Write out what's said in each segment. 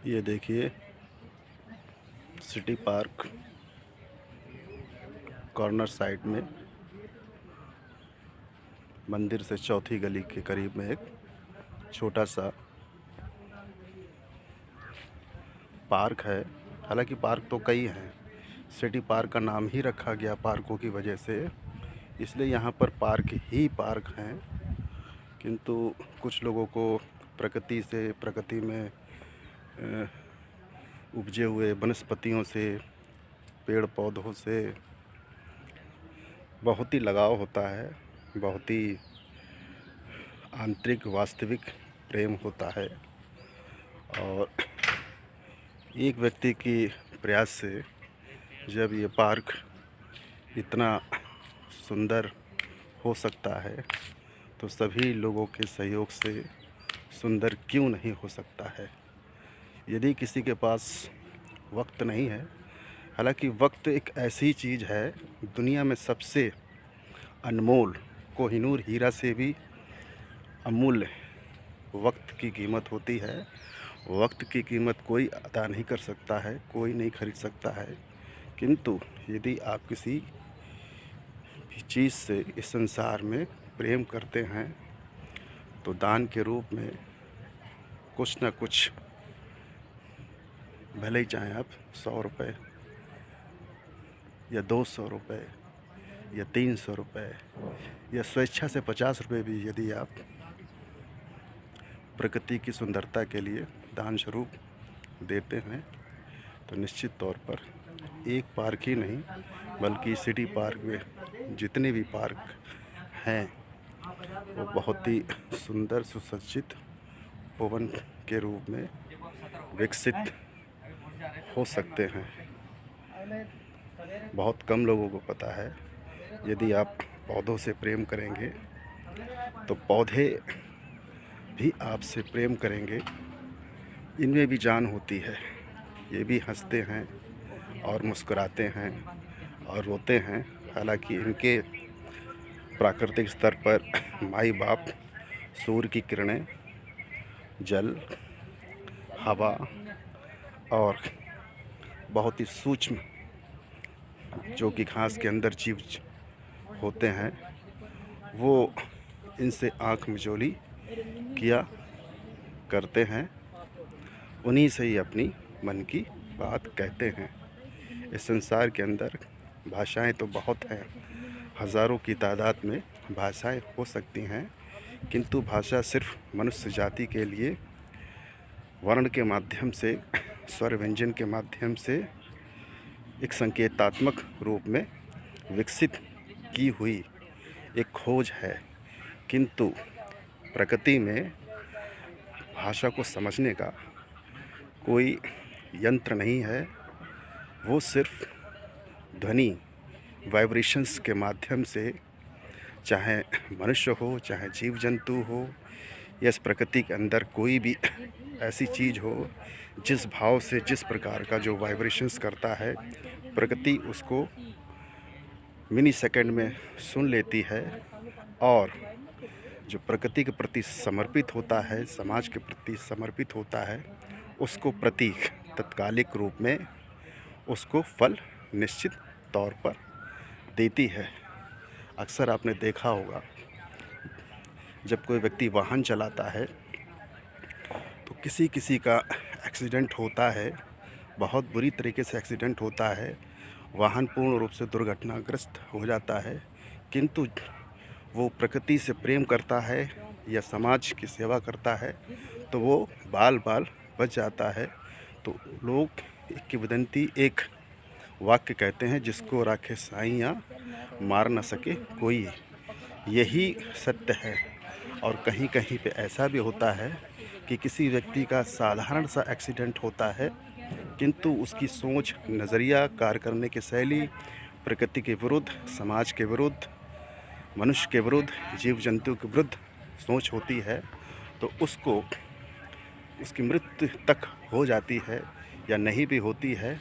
ये देखिए city park corner side में मंदिर से चौथी गली के करीब में एक छोटा सा पार्क है। हालांकि पार्क तो कई हैं, सिटी पार्क का नाम ही रखा गया पार्कों की वजह से, इसलिए यहाँ पर पार्क ही पार्क हैं। किंतु कुछ लोगों को प्रकृति में उपजे हुए वनस्पतियों से, पेड़ पौधों से बहुत ही लगाव होता है, बहुत ही आंतरिक वास्तविक प्रेम होता है। और एक व्यक्ति की प्रयास से जब ये पार्क इतना सुंदर हो सकता है तो सभी लोगों के सहयोग से सुंदर क्यों नहीं हो सकता है। यदि किसी के पास वक्त नहीं है, हालांकि वक्त एक ऐसी चीज़ है दुनिया में सबसे अनमोल, कोहिनूर हीरा से भी अमूल्य वक्त की कीमत होती है। वक्त की कीमत कोई अदा नहीं कर सकता है, कोई नहीं खरीद सकता है। किंतु यदि आप किसी भी चीज़ से इस संसार में प्रेम करते हैं तो दान के रूप में कुछ न कुछ, भले ही चाहें आप 100 रुपये या 200 रुपये या 300 रुपये या स्वेच्छा से 50 रुपये भी यदि आप प्रकृति की सुंदरता के लिए दान स्वरूप देते हैं तो निश्चित तौर पर एक पार्क ही नहीं बल्कि सिटी पार्क में जितने भी पार्क हैं वो बहुत ही सुंदर सुसज्जित भवन के रूप में विकसित हो सकते हैं। बहुत कम लोगों को पता है, यदि आप पौधों से प्रेम करेंगे तो पौधे भी आपसे प्रेम करेंगे। इनमें भी जान होती है, ये भी हंसते हैं और मुस्कुराते हैं और रोते हैं। हालांकि इनके प्राकृतिक स्तर पर माई बाप, सूर्य की किरणें, जल, हवा और बहुत ही सूक्ष्म जो कि घास के अंदर जीव होते हैं, वो इनसे आँख मिचौली किया करते हैं। उन्हीं से ही अपनी मन की बात कहते हैं। इस संसार के अंदर भाषाएं तो बहुत हैं, हज़ारों की तादाद में भाषाएं हो सकती हैं, किंतु भाषा सिर्फ मनुष्य जाति के लिए वर्ण के माध्यम से, स्वर व्यंजन के माध्यम से एक संकेतात्मक रूप में विकसित की हुई एक खोज है। किंतु प्रकृति में भाषा को समझने का कोई यंत्र नहीं है, वो सिर्फ ध्वनि वाइब्रेशंस के माध्यम से, चाहे मनुष्य हो, चाहे जीव जंतु हो, या इस प्रकृति के अंदर कोई भी ऐसी चीज़ हो, जिस भाव से, जिस प्रकार का जो वाइब्रेशंस करता है, प्रकृति उसको मिनी सेकंड में सुन लेती है। और जो प्रकृति के प्रति समर्पित होता है, समाज के प्रति समर्पित होता है, उसको प्रतीक तत्कालिक रूप में उसको फल निश्चित तौर पर देती है। अक्सर आपने देखा होगा, जब कोई व्यक्ति वाहन चलाता है तो किसी किसी का एक्सीडेंट होता है, बहुत बुरी तरीके से एक्सीडेंट होता है, वाहन पूर्ण रूप से दुर्घटनाग्रस्त हो जाता है। किंतु वो प्रकृति से प्रेम करता है या समाज की सेवा करता है तो वो बाल बाल बच जाता है। तो लोग एक किंवदंती, एक वाक्य कहते हैं, जिसको राखे साईं मार न सके कोई, यही सत्य है। और कहीं कहीं पे ऐसा भी होता है कि किसी व्यक्ति का साधारण सा एक्सीडेंट होता है, किंतु उसकी सोच, नज़रिया, कार्य करने की शैली प्रकृति के विरुद्ध, समाज के विरुद्ध, मनुष्य के विरुद्ध, जीव जंतु के विरुद्ध सोच होती है। तो उसको उसकी मृत्यु तक हो जाती है या नहीं भी होती है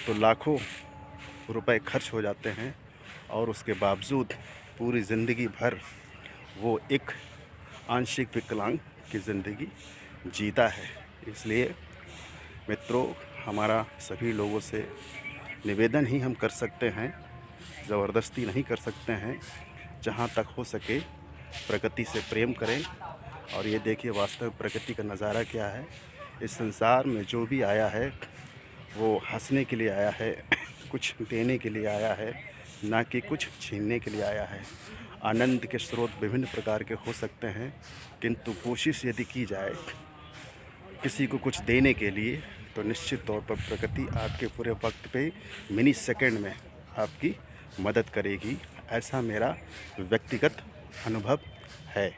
तो लाखों रुपए खर्च हो जाते हैं और उसके बावजूद पूरी ज़िंदगी भर वो एक आंशिक विकलांग की ज़िंदगी जीता है। इसलिए मित्रों, हमारा सभी लोगों से निवेदन ही हम कर सकते हैं, ज़बरदस्ती नहीं कर सकते हैं। जहाँ तक हो सके प्रकृति से प्रेम करें। और ये देखिए वास्तव में प्रकृति का नज़ारा क्या है। इस संसार में जो भी आया है वो हंसने के लिए आया है, कुछ देने के लिए आया है, ना कि कुछ छीनने के लिए आया है। आनंद के स्रोत विभिन्न प्रकार के हो सकते हैं, किंतु कोशिश यदि की जाए किसी को कुछ देने के लिए तो निश्चित तौर पर प्रकृति आपके पूरे वक्त पे मिनी सेकंड में आपकी मदद करेगी। ऐसा मेरा व्यक्तिगत अनुभव है।